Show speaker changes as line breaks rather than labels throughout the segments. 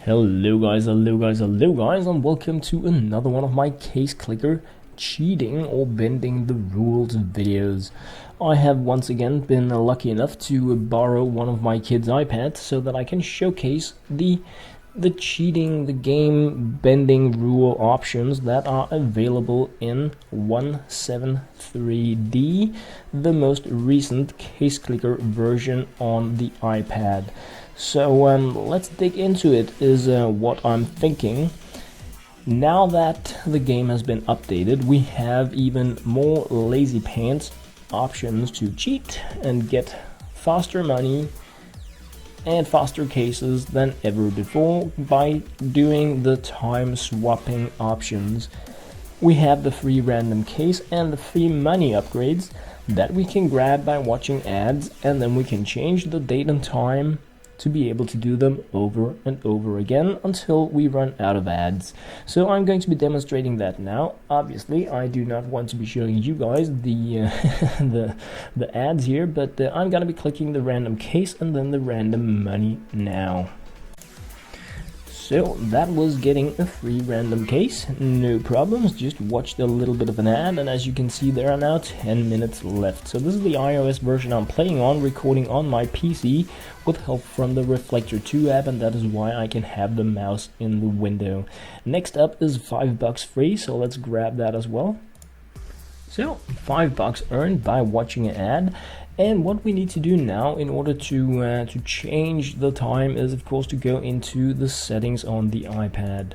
Hello guys, and welcome to another one of my case clicker cheating or bending the rules videos. I have once again been lucky enough to borrow one of my kids' iPads so that I can showcase the cheating, the game bending rule options that are available in 1.7.3D, the most recent case clicker version on the iPad. So let's dig into it, is what I'm thinking. Now that the game has been updated, we have even more lazy pants options to cheat and get faster money and faster cases than ever before by doing the time swapping options. We have the free random case and the free money upgrades that we can grab by watching ads, and then we can change the date and time to be able to do them over and over again until we run out of ads. So I'm going to be demonstrating that now. Obviously, I do not want to be showing you guys the the ads here, but I'm gonna be clicking the random case and then the random money now. So that was getting a free random case, no problems, just watched a little bit of an ad, and as you can see there are now 10 minutes left. So this is the iOS version I'm playing on, recording on my PC with help from the Reflector 2 app, and that is why I can have the mouse in the window. Next up is $5 free, so let's grab that as well. So $5 earned by watching an ad. And what we need to do now in order to change the time is, of course, to go into the settings on the iPad.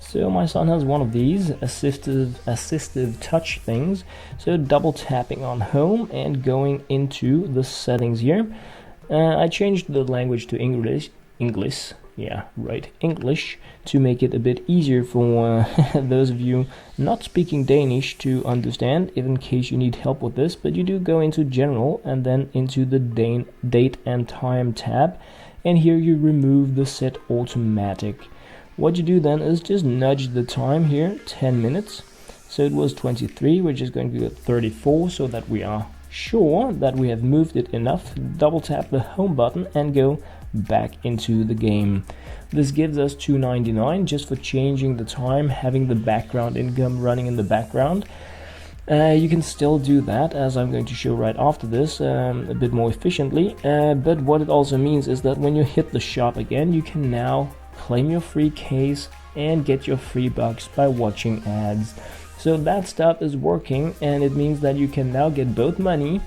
So my son has one of these assistive touch things. So double tapping on home and going into the settings here. I changed the language to English. Yeah, right, English, to make it a bit easier for those of you not speaking Danish to understand, in case you need help with this. But you do go into general and then into the date and time tab, and here you remove the set automatic. What you do then is just nudge the time here, 10 minutes. So it was 23, we're just going to go 34 so that we are sure that we have moved it enough. Double tap the home button and go back into the game. This gives us $2.99 just for changing the time, having the background income running in the background. You can still do that, as I'm going to show right after this, a bit more efficiently, but what it also means is that when you hit the shop again, you can now claim your free case and get your free bucks by watching ads. So that stuff is working, and it means that you can now get both money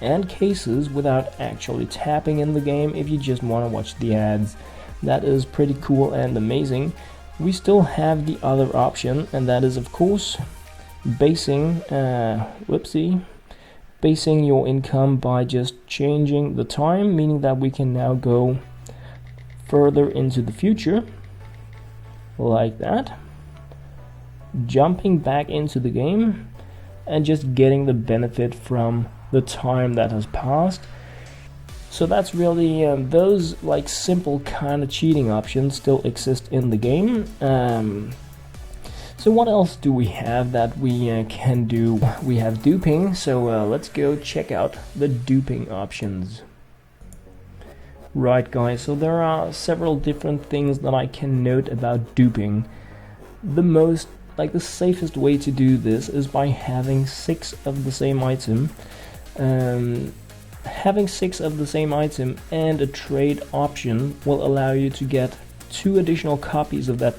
and cases without actually tapping in the game if you just want to watch the ads. That is pretty cool and amazing. We still have the other option, and that is, of course, basing your income by just changing the time, meaning that we can now go further into the future like that, jumping back into the game and just getting the benefit from the time that has passed. So that's really those like simple kind of cheating options still exist in the game. So what else do we have that we can do? We have duping, so let's go check out the duping options. Right guys, so there are several different things that I can note about duping. The safest way to do this is by having 6 of the same item. Having 6 of the same item and a trade option will allow you to get 2 additional copies of that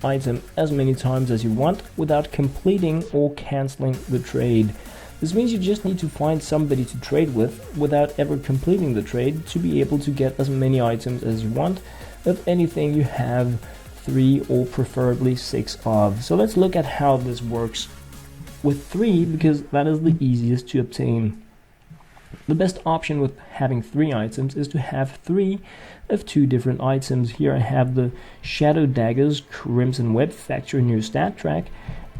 item as many times as you want without completing or canceling the trade. This means you just need to find somebody to trade with without ever completing the trade to be able to get as many items as you want. If anything, you have 3 or preferably 6 of. So let's look at how this works with 3, because that is the easiest to obtain. The best option with having 3 items is to have 3 of 2 different items. Here I have the Shadow Daggers Crimson Web Factor in your stat track,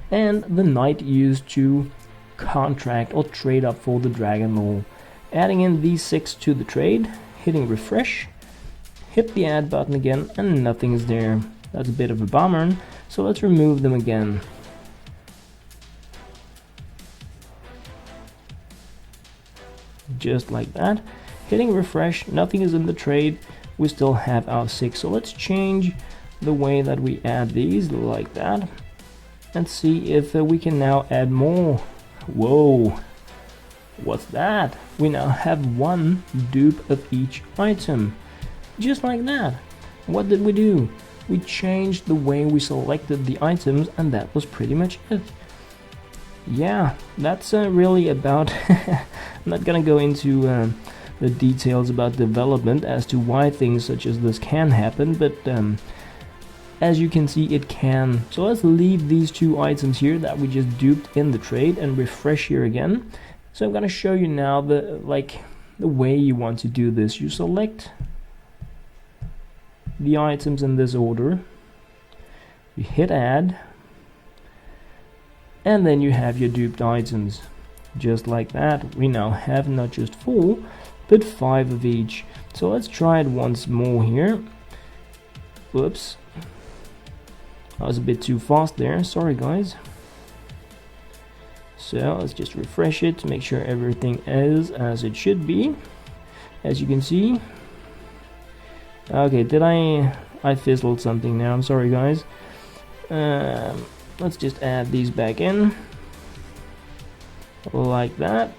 and the Knight used to contract or trade up for the Dragon Lore. Adding in these 6 to the trade, hitting refresh, hit the add button again, and nothing is there. That's a bit of a bummer, so let's remove them again. Just like that. Hitting refresh, nothing is in the trade. we still have our 6. So let's change the way that we add these like that, and see if we can now add more. Whoa, what's that? We now have 1 dupe of each item, just like that. What did we do? We changed the way we selected the items, and that was pretty much it. Yeah, that's really about I'm not gonna go into the details about development as to why things such as this can happen, but as you can see, it can. So let's leave these 2 items here that we just duped in the trade and refresh here again. So I'm gonna show you now the way you want to do this. You select the items in this order, you hit add, and then you have your duped items, just like that. We now have not just 4 but 5 of each. So let's try it once more here. Whoops, I was a bit too fast there, sorry guys. So let's just refresh it to make sure everything is as it should be. As you can see, okay, did I fizzled something now, I'm sorry guys. Let's just add these back in like that,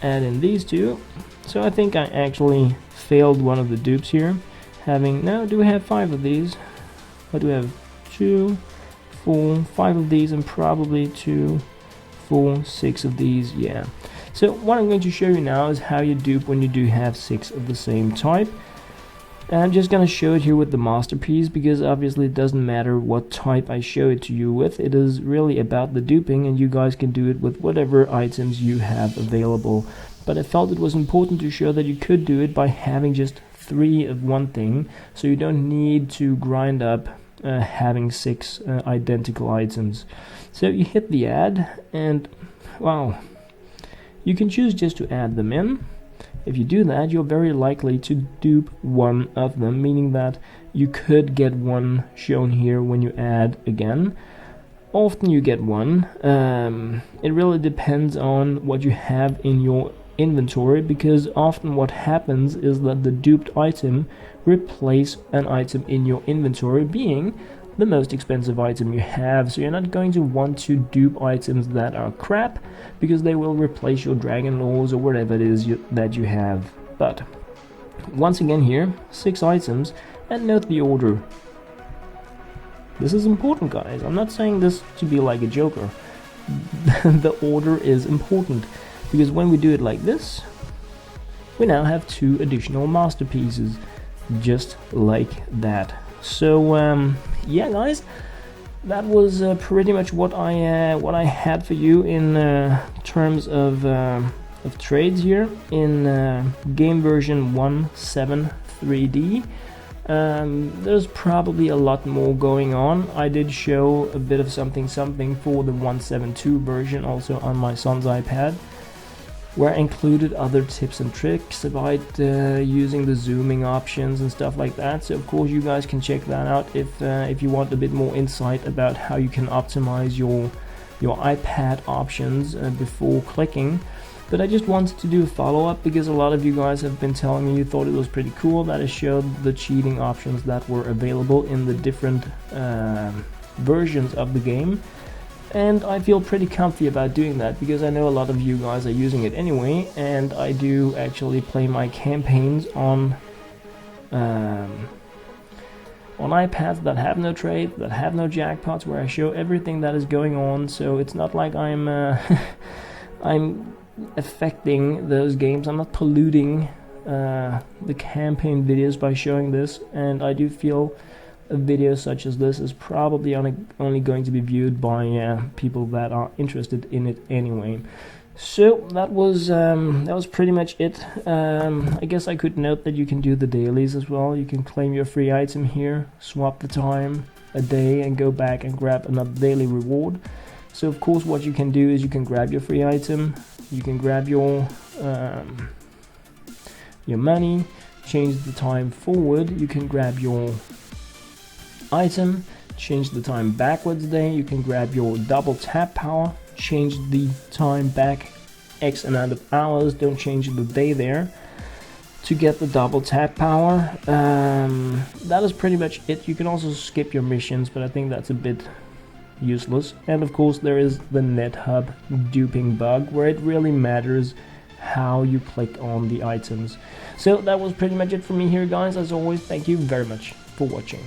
add in these 2. So I think I actually failed one of the dupes here, having, now do we have 5 of these? What do we have? 2, 4, 5 of these, and probably 2, 4, 6 of these. Yeah, so what I'm going to show you now is how you dupe when you do have 6 of the same type. I'm just gonna show it here with the masterpiece, because obviously it doesn't matter what type I show it to you with. It is really about the duping, and you guys can do it with whatever items you have available. But I felt it was important to show that you could do it by having just 3 of one thing, so you don't need to grind up having 6 identical items. So you hit the add, and wow, you can choose just to add them in. If you do that, you're very likely to dupe 1 of them, meaning that you could get 1 shown here when you add again. Often you get 1. It really depends on what you have in your inventory, because often what happens is that the duped item replace an item in your inventory being the most expensive item you have. So you're not going to want to dupe items that are crap, because they will replace your dragon laws or whatever it is that you have. But once again here, 6 items, and note the order. This is important, guys. I'm not saying this to be like a joker. The order is important, because when we do it like this, we now have 2 additional masterpieces, just like that. So yeah guys, that was pretty much what I had for you in terms of trades here in game version 1.7.3D. There's probably a lot more going on. I did show a bit of something for the 1.7.2 version also on my son's iPad, where I included other tips and tricks about using the zooming options and stuff like that. So of course you guys can check that out if you want a bit more insight about how you can optimize your iPad options before clicking. But I just wanted to do a follow-up, because a lot of you guys have been telling me you thought it was pretty cool that I showed the cheating options that were available in the different versions of the game. And I feel pretty comfy about doing that, because I know a lot of you guys are using it anyway, and I do actually play my campaigns on iPads that have no trade, that have no jackpots, where I show everything that is going on. So it's not like I'm I'm affecting those games. I'm not polluting the campaign videos by showing this, and I do feel a video such as this is probably only going to be viewed by people that are interested in it anyway. So that was pretty much it. I guess I could note that you can do the dailies as well. You can claim your free item here, swap the time a day, and go back and grab another daily reward. So of course what you can do is you can grab your free item, you can grab your money, change the time forward, you can grab your item, change the time backwards day, you can grab your double tap power, change the time back X amount of hours, don't change the day there. to get the double tap power. That is pretty much it. You can also skip your missions, but I think that's a bit useless. And of course there is the nethub duping bug, where it really matters how you click on the items. So that was pretty much it for me here, guys. As always, thank you very much for watching.